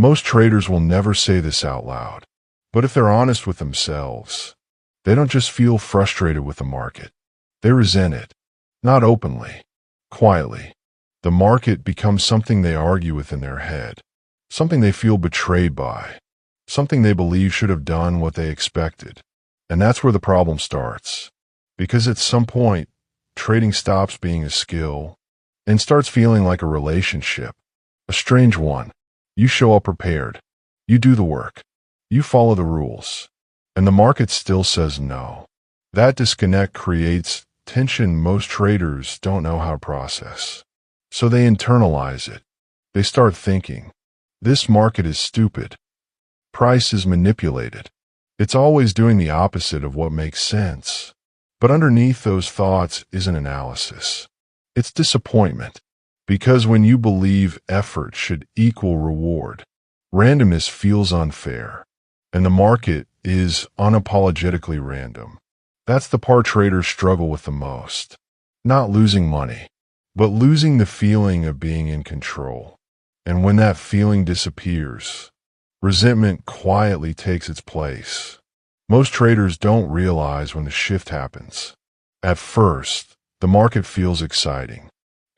Most traders will never say this out loud, but if they're honest with themselves, they don't just feel frustrated with the market. They resent it, not openly, quietly. The market becomes something they argue with in their head, something they feel betrayed by, something they believe should have done what they expected. And that's where the problem starts, because at some point, trading stops being a skill and starts feeling like a relationship, a strange one. You show up prepared, you do the work, you follow the rules, and the market still says no. That disconnect creates tension most traders don't know how to process. So they internalize it. They start thinking, this market is stupid. Price is manipulated. It's always doing the opposite of what makes sense. But underneath those thoughts isn't analysis. It's disappointment. Because when you believe effort should equal reward, randomness feels unfair. And the market is unapologetically random. That's the part traders struggle with the most. Not losing money, but losing the feeling of being in control. And when that feeling disappears, resentment quietly takes its place. Most traders don't realize when the shift happens. At first, the market feels exciting.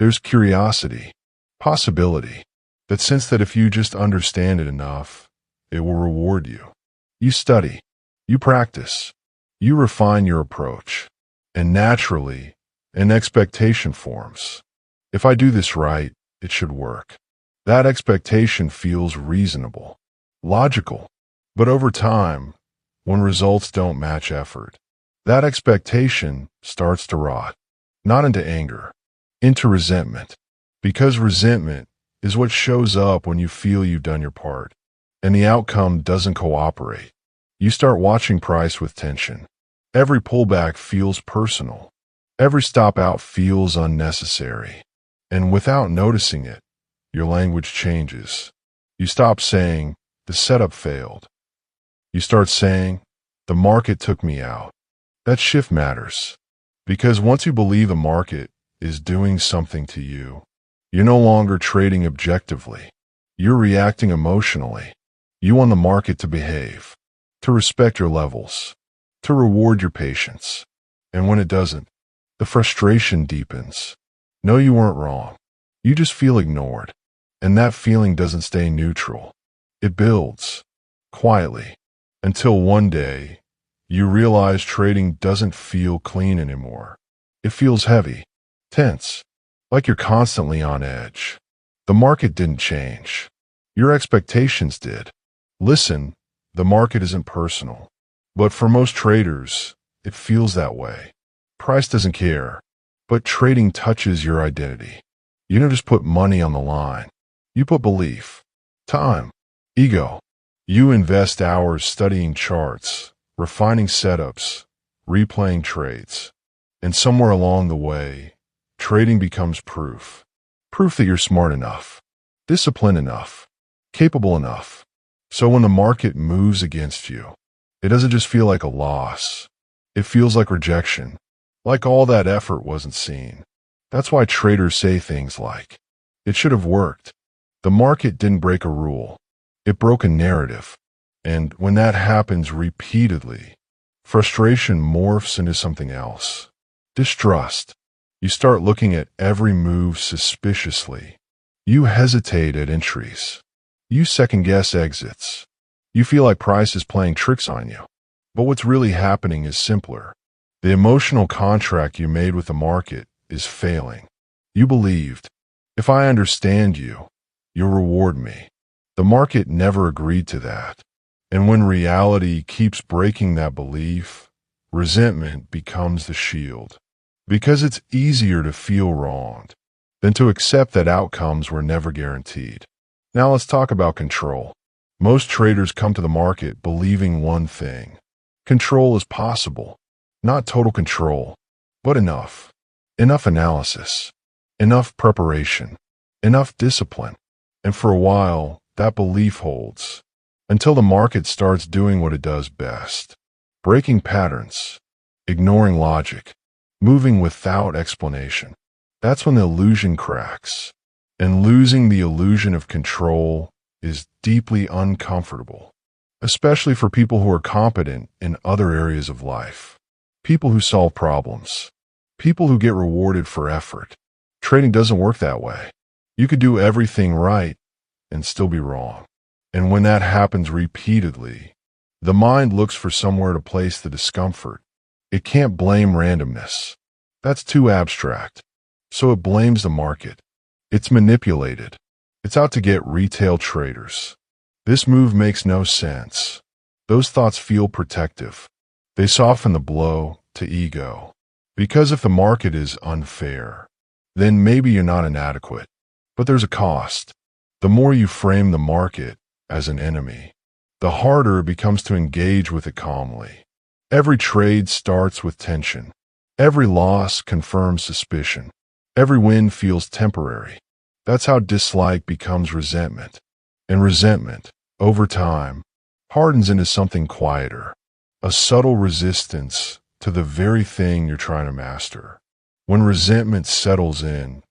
There's curiosity, possibility, that sense that if you just understand it enough, it will reward you. You study, you practice, you refine your approach, and naturally, an expectation forms. If I do this right, it should work. That expectation feels reasonable, logical, but over time, when results don't match effort, that expectation starts to rot, not into anger, into resentment, because resentment is what shows up when you feel you've done your part, and the outcome doesn't cooperate. You start watching price with tension. Every pullback feels personal. Every stop out feels unnecessary. And without noticing it, your language changes. You stop saying, the setup failed. You start saying, the market took me out. That shift matters, because once you believe the market is doing something to you, you're no longer trading objectively. You're reacting emotionally. You want the market to behave, to respect your levels, to reward your patience. And when it doesn't, the frustration deepens. No, you weren't wrong. You just feel ignored. And that feeling doesn't stay neutral. It builds, quietly, until one day, you realize trading doesn't feel clean anymore. It feels heavy, tense, like you're constantly on edge. The market didn't change. Your expectations did. Listen, the market isn't personal. But for most traders, it feels that way. Price doesn't care, but trading touches your identity. You don't just put money on the line. You put belief, time, ego. You invest hours studying charts, refining setups, replaying trades. And somewhere along the way, trading becomes proof. Proof that you're smart enough, disciplined enough, capable enough. So when the market moves against you, it doesn't just feel like a loss. It feels like rejection, like all that effort wasn't seen. That's why traders say things like, it should have worked. The market didn't break a rule. It broke a narrative. And when that happens repeatedly, frustration morphs into something else. Distrust. You start looking at every move suspiciously. You hesitate at entries. You second-guess exits. You feel like price is playing tricks on you. But what's really happening is simpler. The emotional contract you made with the market is failing. You believed, if I understand you, you'll reward me. The market never agreed to that. And when reality keeps breaking that belief, resentment becomes the shield. Because it's easier to feel wronged than to accept that outcomes were never guaranteed. Now let's talk about control. Most traders come to the market believing one thing. Control is possible. Not total control, but enough. Enough analysis. Enough preparation. Enough discipline. And for a while, that belief holds. Until the market starts doing what it does best. Breaking patterns. Ignoring logic. Moving without explanation. That's when the illusion cracks. And losing the illusion of control is deeply uncomfortable, especially for people who are competent in other areas of life. People who solve problems. People who get rewarded for effort. Trading doesn't work that way. You could do everything right and still be wrong. And when that happens repeatedly, the mind looks for somewhere to place the discomfort. It can't blame randomness. That's too abstract. So it blames the market. It's manipulated. It's out to get retail traders. This move makes no sense. Those thoughts feel protective. They soften the blow to ego. Because if the market is unfair, then maybe you're not inadequate. But there's a cost. The more you frame the market as an enemy, the harder it becomes to engage with it calmly. Every trade starts with tension. Every loss confirms suspicion. Every win feels temporary. That's how dislike becomes resentment. And resentment, over time, hardens into something quieter, a subtle resistance to the very thing you're trying to master. When resentment settles in,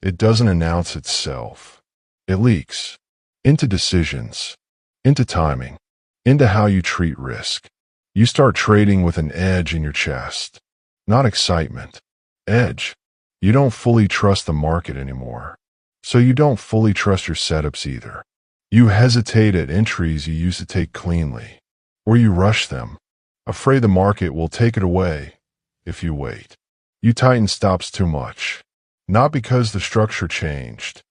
it doesn't announce itself. It leaks into decisions, into timing, into how you treat risk. You start trading with an edge in your chest, not excitement. Edge. You don't fully trust the market anymore. So you don't fully trust your setups either. You hesitate at entries you used to take cleanly, or you rush them, afraid the market will take it away if you wait. You tighten stops too much, not because the structure changed,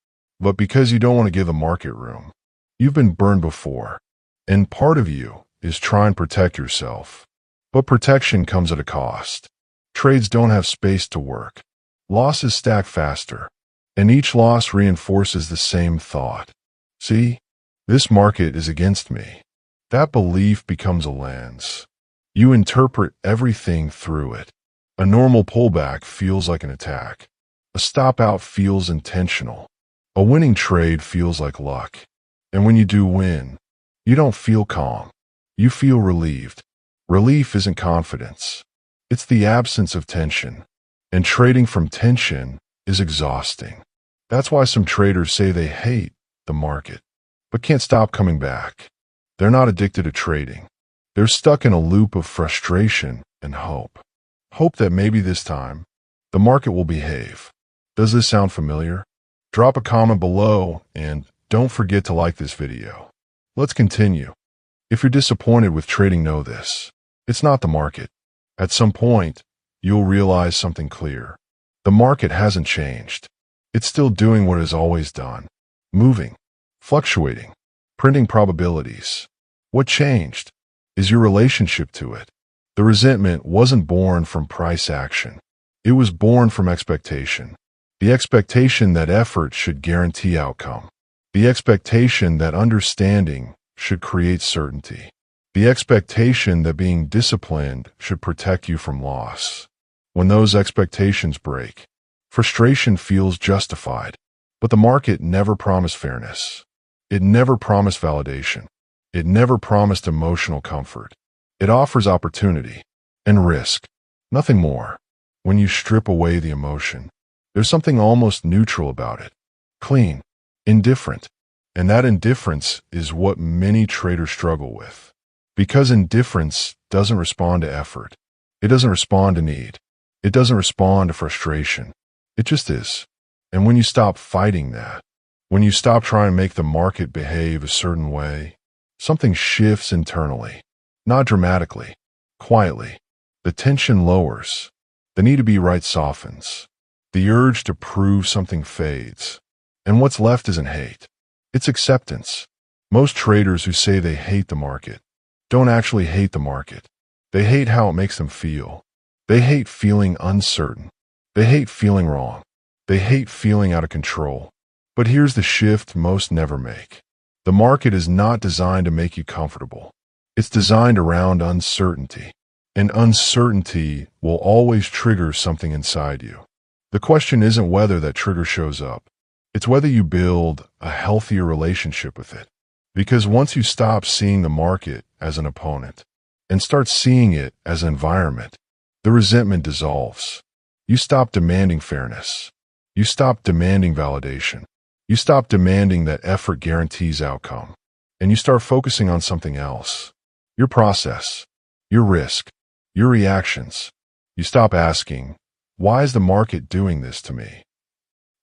but because you don't want to give the market room. You've been burned before, and part of you is trying to protect yourself. But protection comes at a cost. Trades don't have space to work. Losses stack faster, and each loss reinforces the same thought. See, this market is against me. That belief becomes a lens. You interpret everything through it. A normal pullback feels like an attack. A stop out feels intentional. A winning trade feels like luck. And when you do win, you don't feel calm. You feel relieved. Relief isn't confidence. It's the absence of tension. And trading from tension is exhausting. That's why some traders say they hate the market, but can't stop coming back. They're not addicted to trading. They're stuck in a loop of frustration and hope. Hope that maybe this time, the market will behave. Does this sound familiar? Drop a comment below and don't forget to like this video. Let's continue. If you're disappointed with trading, know this. It's not the market. At some point, you'll realize something clear. The market hasn't changed. It's still doing what it has always done. Moving, fluctuating, printing probabilities. What changed is your relationship to it. The resentment wasn't born from price action. It was born from expectation. The expectation that effort should guarantee outcome. The expectation that understanding should create certainty. The expectation that being disciplined should protect you from loss. When those expectations break, frustration feels justified. But the market never promised fairness. It never promised validation. It never promised emotional comfort. It offers opportunity and risk, nothing more. When you strip away the emotion, there's something almost neutral about it. Clean, indifferent. And that indifference is what many traders struggle with. Because indifference doesn't respond to effort. It doesn't respond to need. It doesn't respond to frustration. It just is. And when you stop fighting that, when you stop trying to make the market behave a certain way, something shifts internally. Not dramatically, quietly. The tension lowers. The need to be right softens. The urge to prove something fades. And what's left isn't hate. It's acceptance. Most traders who say they hate the market don't actually hate the market. They hate how it makes them feel. They hate feeling uncertain. They hate feeling wrong. They hate feeling out of control. But here's the shift most never make. The market is not designed to make you comfortable. It's designed around uncertainty. And uncertainty will always trigger something inside you. The question isn't whether that trigger shows up. It's whether you build a healthier relationship with it. Because once you stop seeing the market as an opponent and start seeing it as an environment, the resentment dissolves. You stop demanding fairness. You stop demanding validation. You stop demanding that effort guarantees outcome, and you start focusing on something else. Your process, your risk, your reactions. You stop asking, why is the market doing this to me?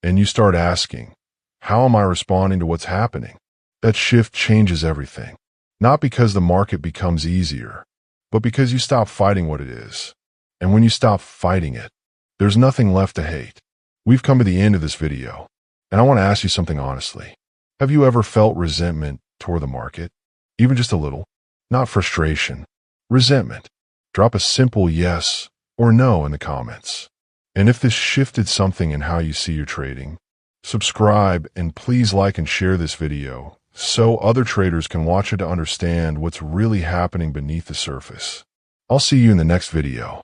And you start asking, how am I responding to what's happening? That shift changes everything. Not because the market becomes easier, but because you stop fighting what it is. And when you stop fighting it, there's nothing left to hate. We've come to the end of this video, and I want to ask you something honestly. Have you ever felt resentment toward the market? Even just a little? Not frustration, resentment. Drop a simple yes or no in the comments. And if this shifted something in how you see your trading, subscribe and please like and share this video so other traders can watch it to understand what's really happening beneath the surface. I'll see you in the next video.